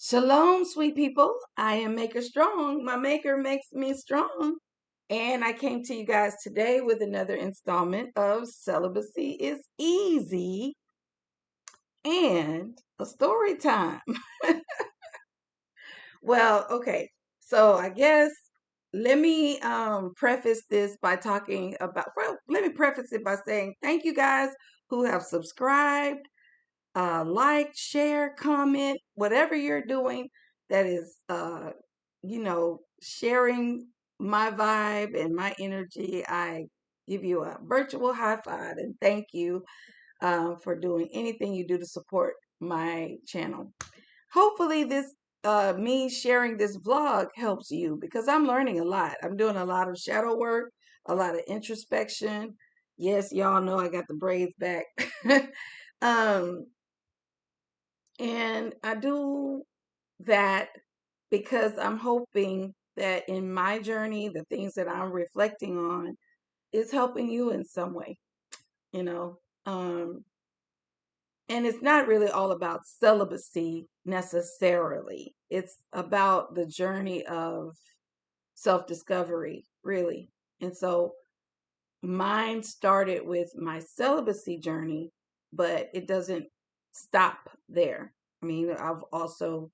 Shalom, sweet people. I am Maker Strong. My Maker makes me strong. And I came to you guys today with another installment of Celibacy is Easy and a story time. Well, okay. So I guess let me preface this by talking about, well, let me preface it by saying thank you guys who have subscribed, like, share, comment, whatever you're doing that is, sharing my vibe and my energy. I give you a virtual high five and thank you for doing anything you do to support my channel. Hopefully, this me sharing this vlog helps you because I'm learning a lot. I'm doing a lot of shadow work, a lot of introspection. Yes, y'all know I got the braids back. um, and I do that because I'm hoping that in my journey, the things that I'm reflecting on is helping you in some way, you know. Um, and it's not really all about celibacy necessarily, it's about the journey of self discovery, really. And so mine started with my celibacy journey, but it doesn't stop there. I mean, I've also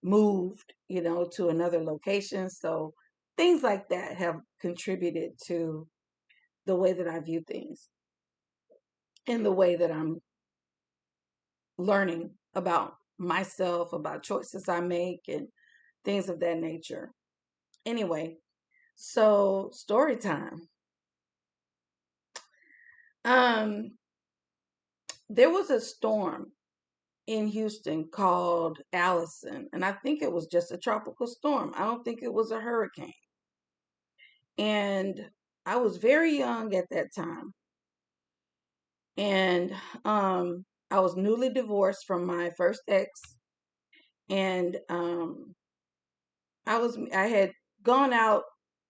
moved, to another location. So things like that have contributed to the way that I view things and the way that I'm learning about myself, about choices I make and things of that nature. Anyway, so story time. Um, there was a storm in Houston called Allison, and I think it was just a tropical storm. I don't think it was a hurricane. And I was very young at that time. And I was newly divorced from my first ex, and I had gone out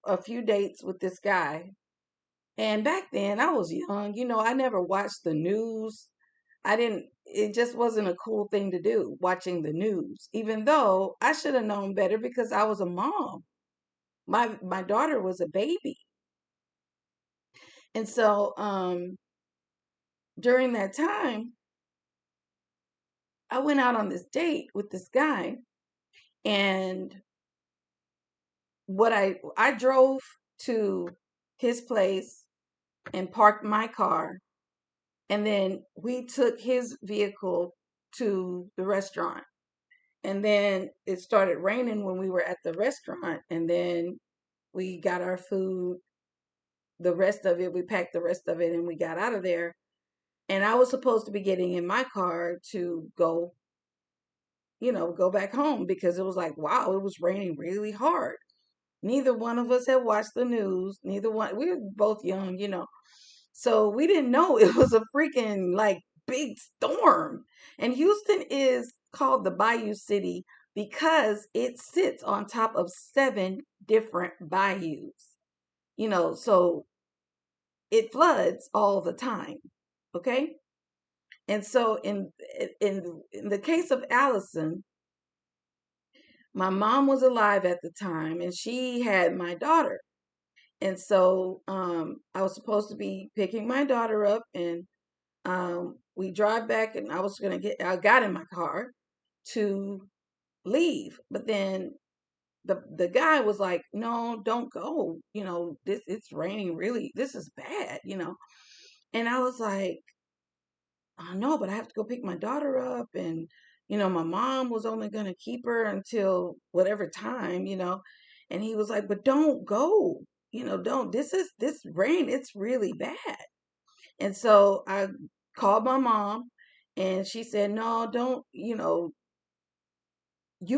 a few dates with this guy. And back then I was young, I never watched the news. I didn't It just wasn't a cool thing to do, watching the news, even though I should have known better because I was a mom. My daughter was a baby. And so during that time, I went out on this date with this guy, and I drove to his place and parked my car, and then we took his vehicle to the restaurant. And then it started raining when we were at the restaurant, and then we got our food, the rest of it, we packed the rest of it, and we got out of there. And I was supposed to be getting in my car to go back home because it was like, wow, it was raining really hard. Neither one of us had watched the news. We were both young. So we didn't know it was a freaking like big storm. And Houston is called the Bayou City because it sits on top of seven different bayous. So it floods all the time. Okay? And so in the case of Allison, my mom was alive at the time and she had my daughter. And so I was supposed to be picking my daughter up, and we drive back, and I got in my car to leave. But then the guy was like, no, don't go. It's raining really. This is bad. And I was like, I know, but I have to go pick my daughter up. And, my mom was only going to keep her until whatever time. And he was like, but don't go, don't, this rain, it's really bad. And so I called my mom, and she said, no, don't, you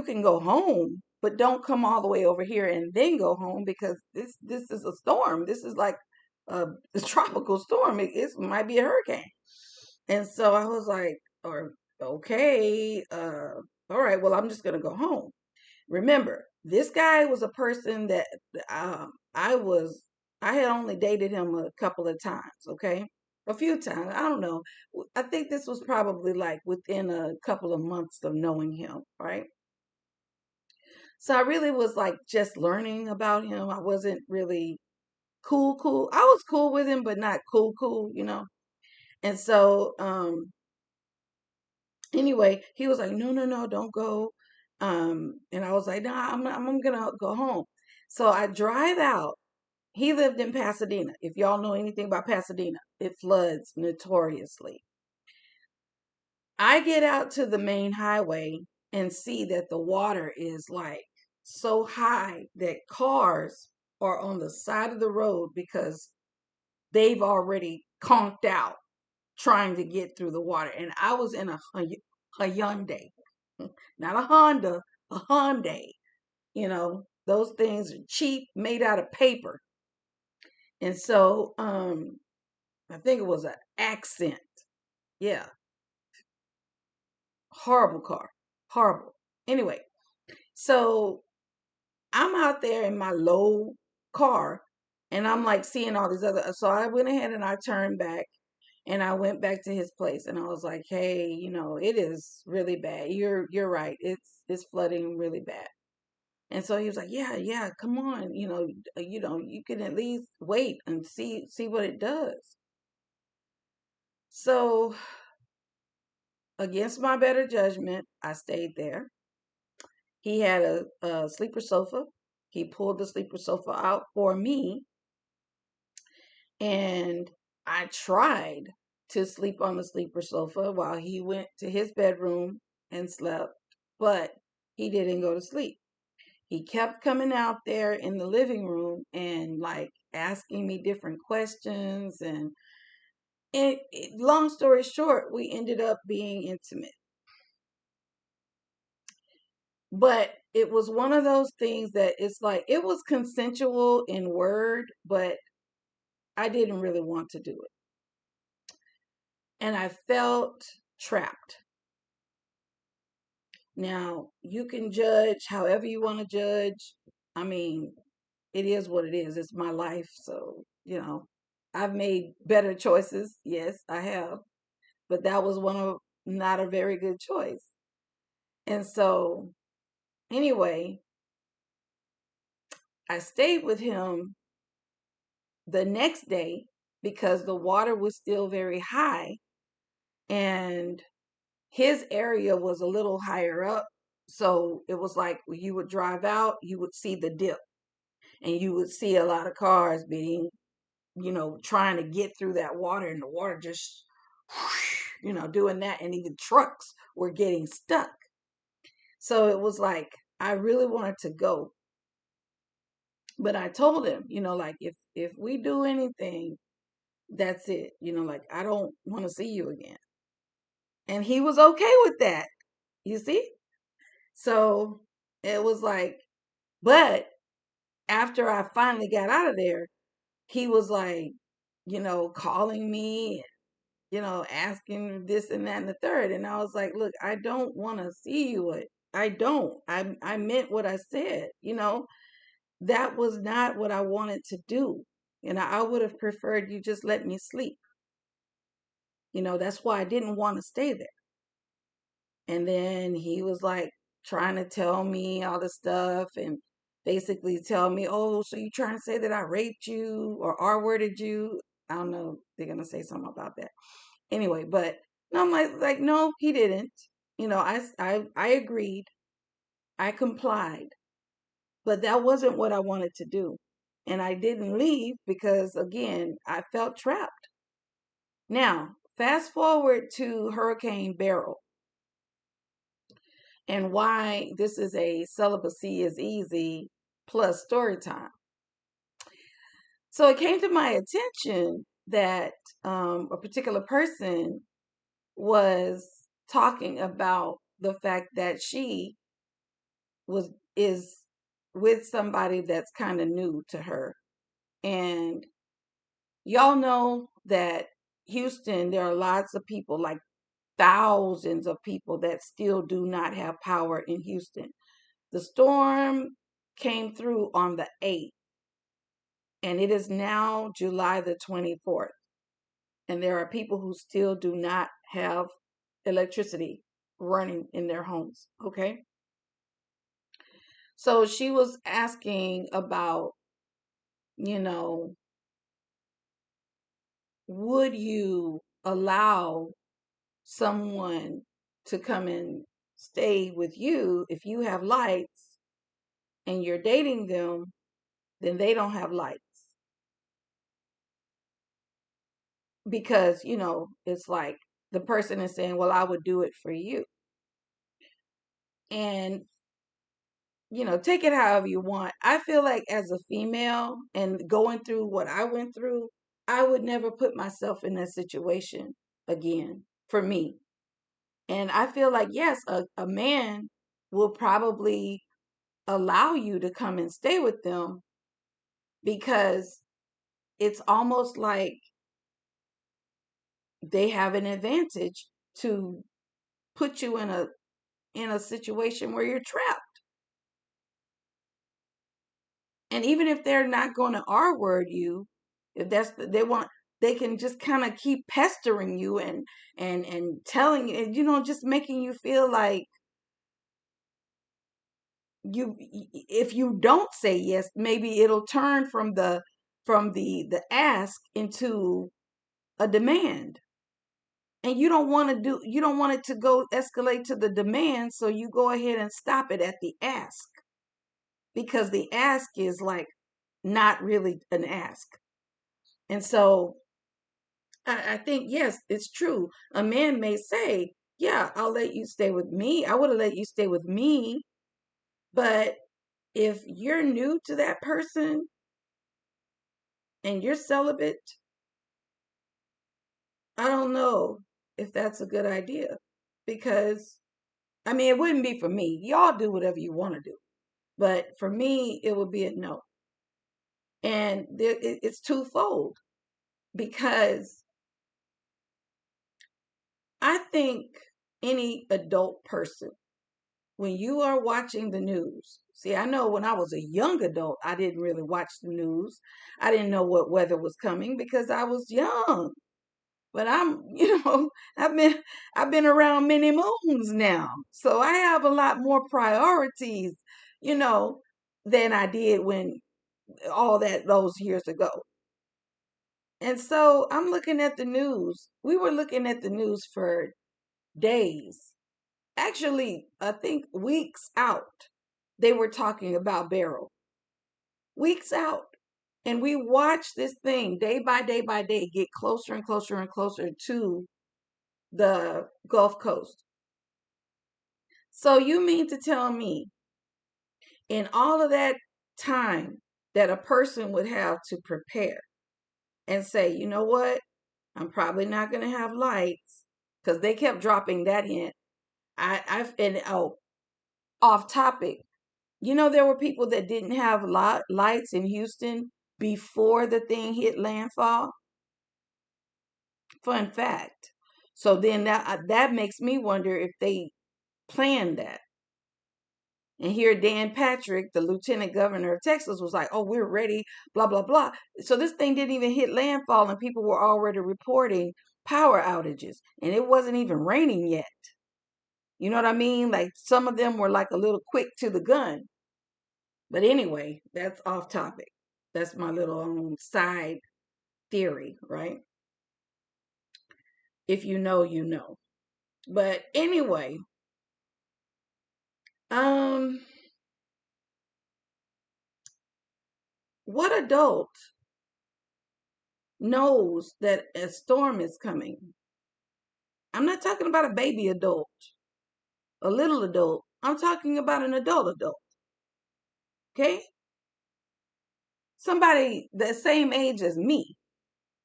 can go home, but don't come all the way over here and then go home because this is a storm. This is like a tropical storm. It might be a hurricane. And so I was like, or okay, all right, well, I'm just gonna go home. Remember, this guy was a person that I had only dated him a couple of times, okay? a few times. I don't know. I think this was probably like within a couple of months of knowing him, right? So I really was like just learning about him. I wasn't really cool. I was cool with him, but not cool. And so, anyway, he was like, no, don't go. And I was like, nah, I'm gonna go home. So I drive out. He lived in Pasadena. If y'all know anything about Pasadena, it floods notoriously. I get out to the main highway and see that the water is like so high that cars are on the side of the road because they've already conked out trying to get through the water. And I was in a Hyundai, not a Honda, a Hyundai. Those things are cheap, made out of paper. And so I think it was an accent. Yeah, horrible car. Horrible. Anyway, so I'm out there in my low car and I'm like seeing all these other. So I went ahead and I turned back and I went back to his place and I was like, "Hey, it is really bad. You're right. It's flooding really bad." And so he was like, "Yeah, yeah, come on. You can at least wait and see what it does." So, against my better judgment, I stayed there. He had a sleeper sofa. He pulled the sleeper sofa out for me, and I tried to sleep on the sleeper sofa while he went to his bedroom and slept, but he didn't go to sleep. He kept coming out there in the living room and like asking me different questions. And long story short, we ended up being intimate. But it was one of those things that it's like it was consensual in word, but I didn't really want to do it. And I felt trapped. Now, you can judge however you want to judge. I mean, it is what it is. It's my life. So, I've made better choices. Yes, I have. But that was one of not a very good choice. And so, anyway, I stayed with him the next day because the water was still very high and his area was a little higher up. So it was like when you would drive out, you would see the dip and you would see a lot of cars being, trying to get through that water and the water just, doing that. And even trucks were getting stuck. So it was like, I really wanted to go. But I told him, like if we do anything, that's it. Like I don't want to see you again. And he was okay with that. You see? So it was like, but after I finally got out of there, he was like, calling me, asking this and that and the third. And I was like, look, I don't want to see you. I don't. I meant what I said. That was not what I wanted to do. And I would have preferred you just let me sleep. That's why I didn't want to stay there. And then he was like trying to tell me all this stuff and basically tell me, oh, so you trying to say that I raped you or R-worded you? I don't know. They're gonna say something about that. Anyway, but no, I'm like, no, he didn't. I agreed. I complied. But that wasn't what I wanted to do. And I didn't leave because again, I felt trapped. Now, fast forward to Hurricane Beryl and why this is a celibacy is easy plus story time. So it came to my attention that a particular person was talking about the fact that she is with somebody that's kind of new to her. And y'all know that Houston, there are lots of people, like thousands of people that still do not have power in Houston. The storm came through on the 8th, and it is now July the 24th. And there are people who still do not have electricity running in their homes. Okay. So she was asking about, you know, would you allow someone to come and stay with you if you have lights and you're dating them, then they don't have lights? Because, it's like the person is saying, well, I would do it for you. And, take it however you want. I feel like as a female and going through what I went through, I would never put myself in that situation again for me. And I feel like, yes, a man will probably allow you to come and stay with them because it's almost like they have an advantage to put you in a situation where you're trapped. And even if they're not going to R word you, if they want, they can just kind of keep pestering you and telling you, and just making you feel like you, if you don't say yes, maybe it'll turn from the ask into a demand. And you don't want it to go escalate to the demand, so you go ahead and stop it at the ask, because the ask is like not really an ask. And so I think, yes, it's true. A man may say, yeah, I'll let you stay with me. I would have let you stay with me. But if you're new to that person and you're celibate, I don't know if that's a good idea. Because, I mean, it wouldn't be for me. Y'all do whatever you want to do. But for me, it would be a no. And it's twofold, because I think any adult person, when you are watching the news, see, I know when I was a young adult, I didn't really watch the news. I didn't know what weather was coming because I was young. But I've been I've been around many moons now. So I have a lot more priorities, you know, than I did when all that those years ago. And so I'm looking at the news. We were looking at the news for days. Actually, I think weeks out, they were talking about Beryl. Weeks out. And we watched this thing day by day by day get closer and closer and closer to the Gulf Coast. So you mean to tell me, in all of that time that a person would have to prepare and say, you know what, I'm probably not going to have lights, because they kept dropping that hint. And off topic, there were people that didn't have lights in Houston before the thing hit landfall. Fun fact. So then that makes me wonder if they planned that. And here Dan Patrick, the lieutenant governor of Texas, was like, oh, we're ready, blah, blah, blah. So this thing didn't even hit landfall, and people were already reporting power outages. And it wasn't even raining yet. You know what I mean? Like, some of them were like a little quick to the gun. But anyway, that's off topic. That's my little side theory, right? If you know, you know. But anyway, um, what adult knows that a storm is coming? I'm not talking about a baby adult, a little adult. I'm talking about an adult. Okay? Somebody the same age as me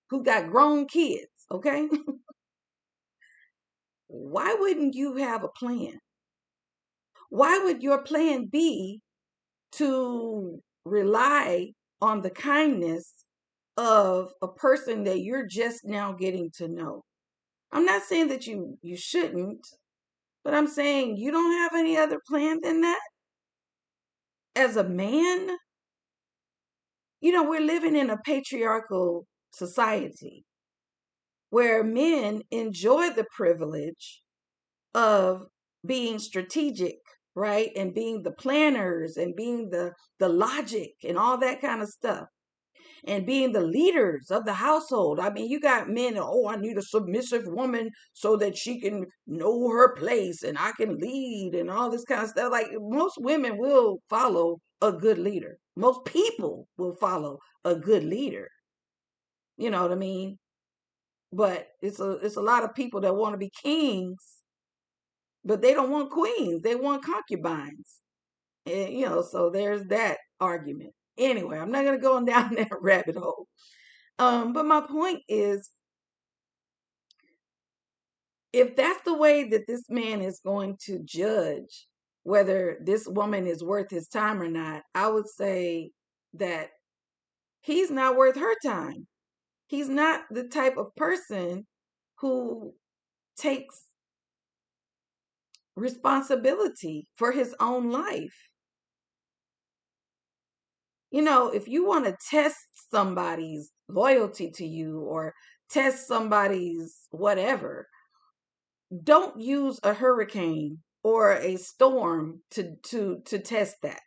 who got grown kids. Okay? Why wouldn't you have a plan? Why would your plan be to rely on the kindness of a person that you're just now getting to know? I'm not saying that you shouldn't, but I'm saying you don't have any other plan than that. As a man, we're living in a patriarchal society. where men enjoy the privilege of being strategic, right? And being the planners and being the logic and all that kind of stuff. And being the leaders of the household. I mean, you got men, oh, I need a submissive woman so that she can know her place and I can lead and all this kind of stuff. Like most women will follow a good leader. Most people will follow a good leader. You know what I mean? But it's a lot of people that want to be kings, but they don't want queens. They want concubines. And, so there's that argument. Anyway, I'm not gonna go on down that rabbit hole. But my point is, if that's the way that this man is going to judge whether this woman is worth his time or not, I would say that he's not worth her time. He's not the type of person who takes responsibility for his own life. If you want to test somebody's loyalty to you or test somebody's whatever, don't use a hurricane or a storm to test that.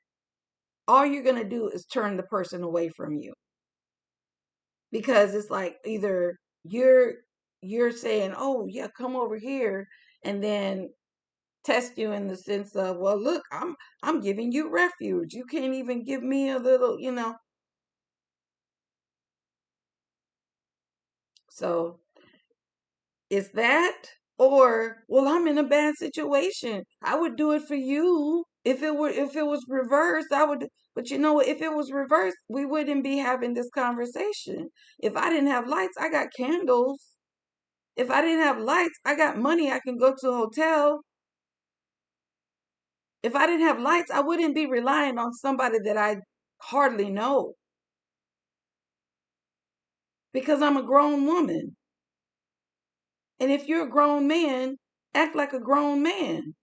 All you're going to do is turn the person away from you, because it's like either you're saying, "Oh, yeah, come over here," and then test you in the sense of, "Well, look, I'm giving you refuge. You can't even give me a little." So it's that, or, well, I'm in a bad situation. I would do it for you. If it was reversed, I would. But you know what? If it was reversed, we wouldn't be having this conversation. If I didn't have lights, I got candles. If I didn't have lights, I got money. I can go to a hotel. If I didn't have lights, I wouldn't be relying on somebody that I hardly know, because I'm a grown woman. And if you're a grown man, act like a grown man.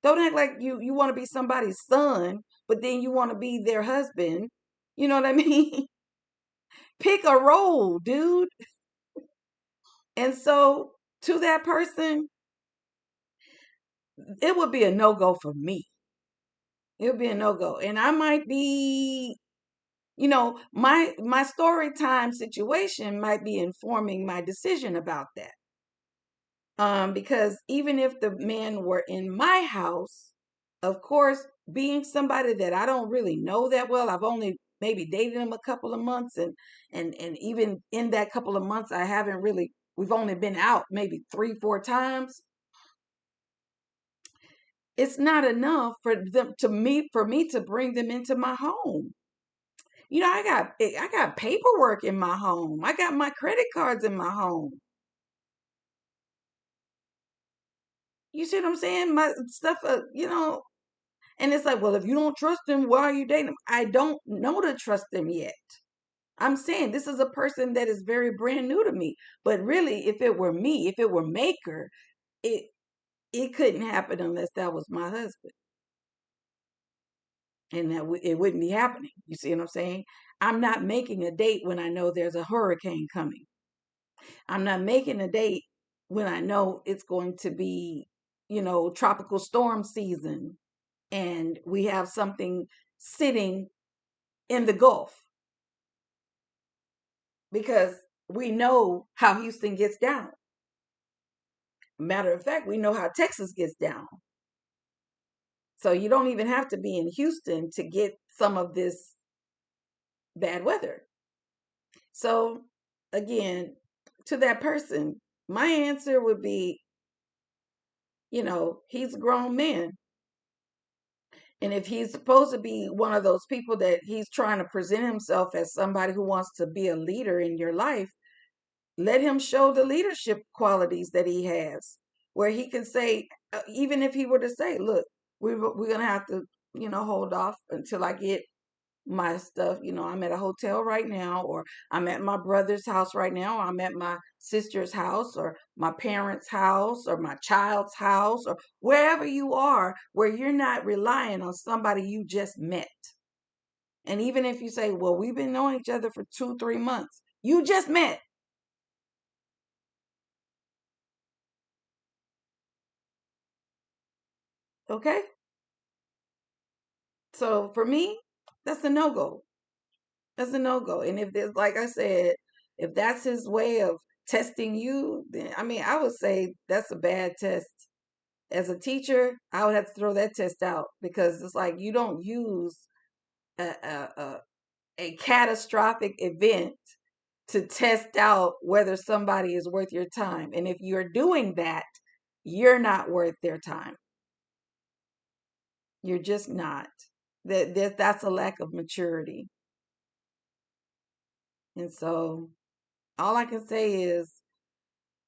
Don't act like you want to be somebody's son, but then you want to be their husband. You know what I mean? Pick a role, dude. And so to that person, it would be a no-go for me. It would be a no-go. And I might be, my story time situation might be informing my decision about that. Because even if the men were in my house, of course, being somebody that I don't really know that well, I've only maybe dated him a couple of months, and even in that couple of months, we've only been out maybe 3-4 times. It's not enough for me to bring them into my home. I got paperwork in my home. I got my credit cards in my home. You see what I'm saying? My stuff, and it's like, well, if you don't trust them, why are you dating them? I don't know to trust them yet. I'm saying this is a person that is very brand new to me. But really, if it were me, if it were Maker, it it couldn't happen unless that was my husband, and it wouldn't be happening. You see what I'm saying? I'm not making a date when I know there's a hurricane coming. I'm not making a date when I know it's going to be, tropical storm season and we have something sitting in the Gulf, because we know how Houston gets down. Matter of fact, we know how Texas gets down. So you don't even have to be in Houston to get some of this bad weather. So again, to that person, my answer would be, he's a grown man. And if he's supposed to be one of those people that he's trying to present himself as somebody who wants to be a leader in your life, let him show the leadership qualities that he has, where he can say, even if he were to say, look, we're going to have to, hold off until I get my stuff. I'm at a hotel right now, or I'm at my brother's house right now, or I'm at my sister's house, or my parents' house, or my child's house, or wherever you are, where you're not relying on somebody you just met. And even if you say, well, we've been knowing each other for 2-3 months, you just met. Okay? So for me, that's a no go. That's a no go. And if there's, like I said, if that's his way of testing you, then I mean, I would say that's a bad test. As a teacher, I would have to throw that test out because it's like you don't use a, a catastrophic event to test out whether somebody is worth your time. And if you're doing that, you're not worth their time. You're just not. That's a lack of maturity. And so all I can say is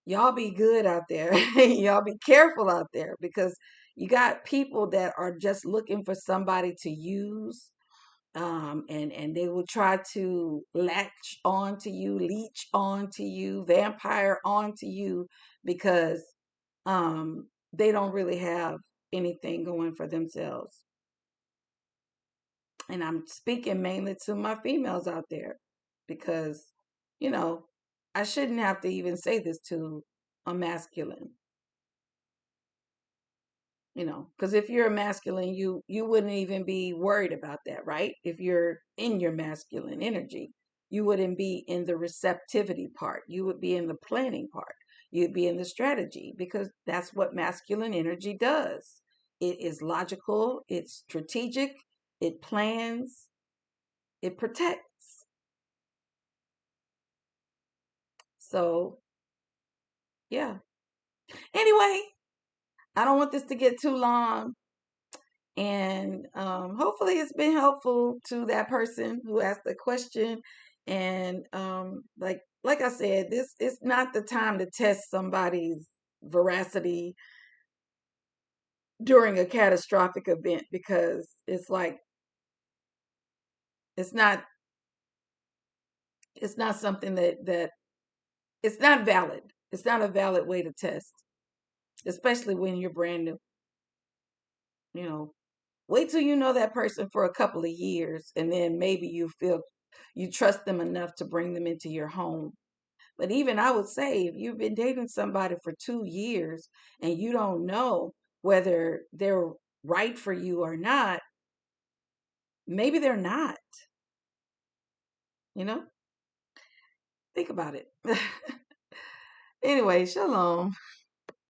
y'all be good out there. Y'all be careful out there because you got people that are just looking for somebody to use. And they will try to latch on to you, leech on to you, vampire on to you because they don't really have anything going for themselves. And I'm speaking mainly to my females out there because, you know, I shouldn't have to even say this to a masculine, because if you're a masculine, you wouldn't even be worried about that, right? If you're in your masculine energy, you wouldn't be in the receptivity part. You would be in the planning part. You'd be in the strategy because that's what masculine energy does. It is logical, it's strategic, it plans, it protects. So, yeah. Anyway, I don't want this to get too long. And hopefully it's been helpful to that person who asked the question. And like I said, this is not the time to test somebody's veracity during a catastrophic event because it's like it's not it's not something that it's not valid. It's not a valid way to test, especially when you're brand new. You know, wait till you know that person for a couple of years, and then maybe you feel you trust them enough to bring them into your home. But even I would say, if you've been dating somebody for 2 years and you don't know whether they're right for you or not, maybe they're not. You know, think about it. Anyway, shalom.